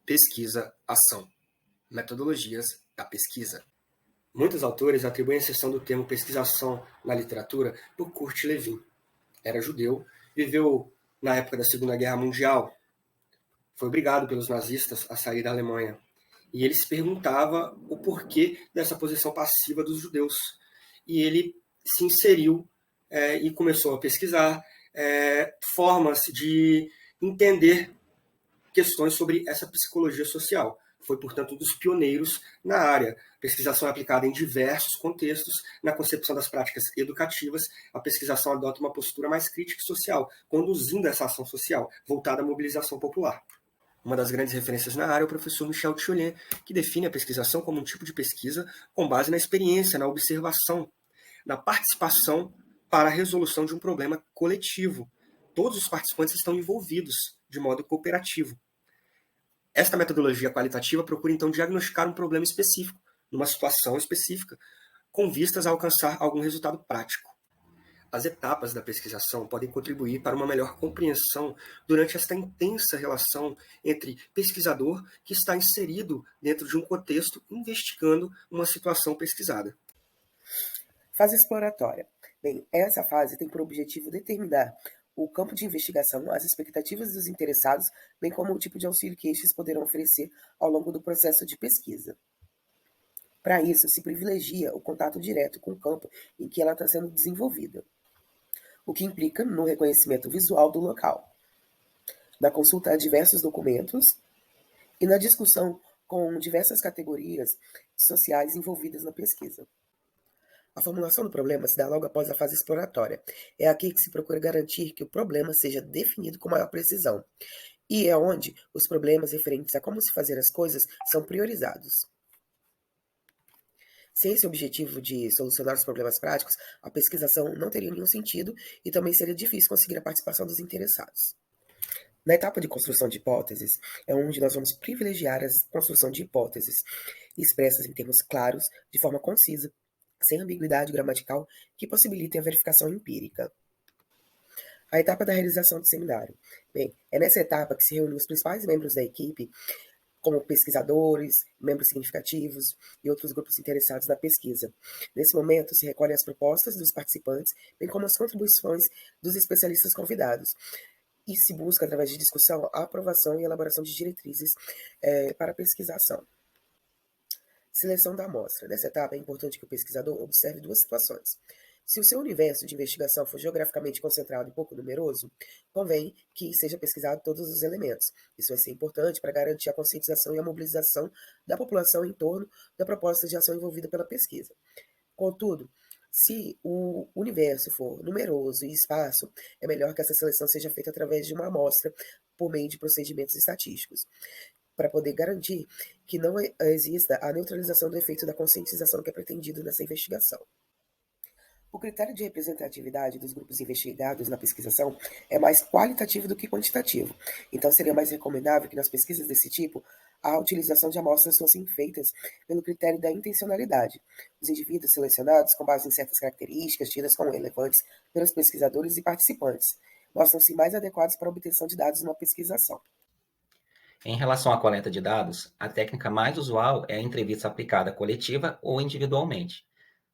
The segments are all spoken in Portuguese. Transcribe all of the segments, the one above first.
Pesquisa-ação. Metodologias da pesquisa. Muitos autores atribuem a inserção do termo pesquisação na literatura por Kurt Lewin. Era judeu, viveu na época da Segunda Guerra Mundial, foi obrigado pelos nazistas a sair da Alemanha. E ele se perguntava o porquê dessa posição passiva dos judeus. E ele se inseriu e começou a pesquisar formas de entender questões sobre essa psicologia social. Foi, portanto, um dos pioneiros na área. A pesquisação é aplicada em diversos contextos. Na concepção das práticas educativas, a pesquisação adota uma postura mais crítica e social, conduzindo essa ação social, voltada à mobilização popular. Uma das grandes referências na área é o professor Michel Tchiolin, que define a pesquisação como um tipo de pesquisa com base na experiência, na observação, na participação para a resolução de um problema coletivo. Todos os participantes estão envolvidos de modo cooperativo. Esta metodologia qualitativa procura, então, diagnosticar um problema específico, numa situação específica, com vistas a alcançar algum resultado prático. As etapas da pesquisação podem contribuir para uma melhor compreensão durante esta intensa relação entre pesquisador que está inserido dentro de um contexto investigando uma situação pesquisada. Fase exploratória. Bem, essa fase tem por objetivo determinar o campo de investigação, as expectativas dos interessados, bem como o tipo de auxílio que estes poderão oferecer ao longo do processo de pesquisa. Para isso, se privilegia o contato direto com o campo em que ela está sendo desenvolvida, o que implica no reconhecimento visual do local, na consulta a diversos documentos e na discussão com diversas categorias sociais envolvidas na pesquisa. A formulação do problema se dá logo após a fase exploratória. É aqui que se procura garantir que o problema seja definido com maior precisão, e é onde os problemas referentes a como se fazer as coisas são priorizados. Sem esse objetivo de solucionar os problemas práticos, a pesquisação não teria nenhum sentido e também seria difícil conseguir a participação dos interessados. Na etapa de construção de hipóteses, é onde nós vamos privilegiar a construção de hipóteses expressas em termos claros, de forma concisa, sem ambiguidade gramatical, que possibilitem a verificação empírica. A etapa da realização do seminário. Bem, é nessa etapa que se reúnem os principais membros da equipe, como pesquisadores, membros significativos e outros grupos interessados na pesquisa. Nesse momento, se recolhem as propostas dos participantes, bem como as contribuições dos especialistas convidados, e se busca, através de discussão, a aprovação e elaboração de diretrizes para a pesquisação. Seleção da amostra. Nessa etapa, é importante que o pesquisador observe duas situações. Se o seu universo de investigação for geograficamente concentrado e pouco numeroso, convém que seja pesquisado todos os elementos. Isso vai ser importante para garantir a conscientização e a mobilização da população em torno da proposta de ação envolvida pela pesquisa. Contudo, se o universo for numeroso e esparso, é melhor que essa seleção seja feita através de uma amostra por meio de procedimentos estatísticos, para poder garantir que não exista a neutralização do efeito da conscientização que é pretendido nessa investigação. O critério de representatividade dos grupos investigados na pesquisação é mais qualitativo do que quantitativo, então seria mais recomendável que nas pesquisas desse tipo a utilização de amostras fossem feitas pelo critério da intencionalidade. Os indivíduos selecionados, com base em certas características tidas como relevantes pelos pesquisadores e participantes, mostram-se mais adequados para a obtenção de dados numa pesquisação. Em relação à coleta de dados, a técnica mais usual é a entrevista aplicada coletiva ou individualmente.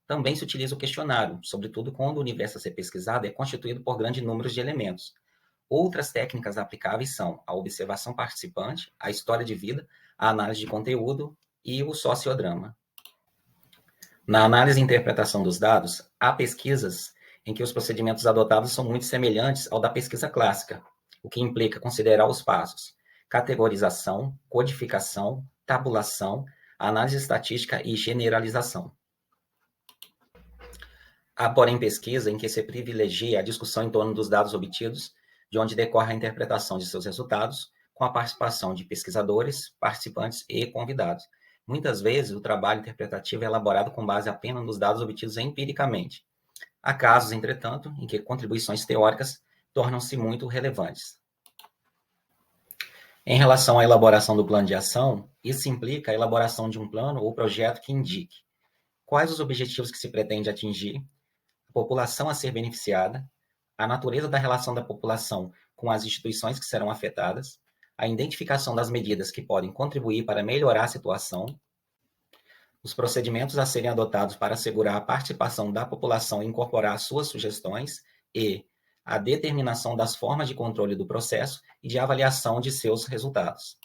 Também se utiliza o questionário, sobretudo quando o universo a ser pesquisado é constituído por grandes números de elementos. Outras técnicas aplicáveis são a observação participante, a história de vida, a análise de conteúdo e o sociodrama. Na análise e interpretação dos dados, há pesquisas em que os procedimentos adotados são muito semelhantes ao da pesquisa clássica, o que implica considerar os passos: categorização, codificação, tabulação, análise estatística e generalização. Há, porém, pesquisa em que se privilegia a discussão em torno dos dados obtidos, de onde decorre a interpretação de seus resultados, com a participação de pesquisadores, participantes e convidados. Muitas vezes, o trabalho interpretativo é elaborado com base apenas nos dados obtidos empiricamente. Há casos, entretanto, em que contribuições teóricas tornam-se muito relevantes. Em relação à elaboração do plano de ação, isso implica a elaboração de um plano ou projeto que indique quais os objetivos que se pretende atingir, a população a ser beneficiada, a natureza da relação da população com as instituições que serão afetadas, a identificação das medidas que podem contribuir para melhorar a situação, os procedimentos a serem adotados para assegurar a participação da população e incorporar suas sugestões e a determinação das formas de controle do processo e de avaliação de seus resultados.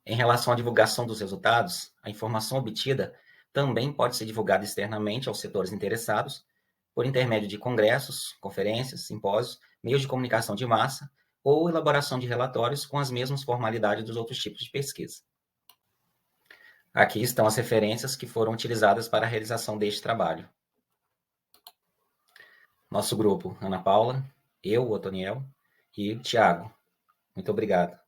Em relação à divulgação dos resultados, a informação obtida também pode ser divulgada externamente aos setores interessados, por intermédio de congressos, conferências, simpósios, meios de comunicação de massa ou elaboração de relatórios com as mesmas formalidades dos outros tipos de pesquisa. Aqui estão as referências que foram utilizadas para a realização deste trabalho. Nosso grupo, Ana Paula, eu, Otoniel e o Tiago. Muito obrigado.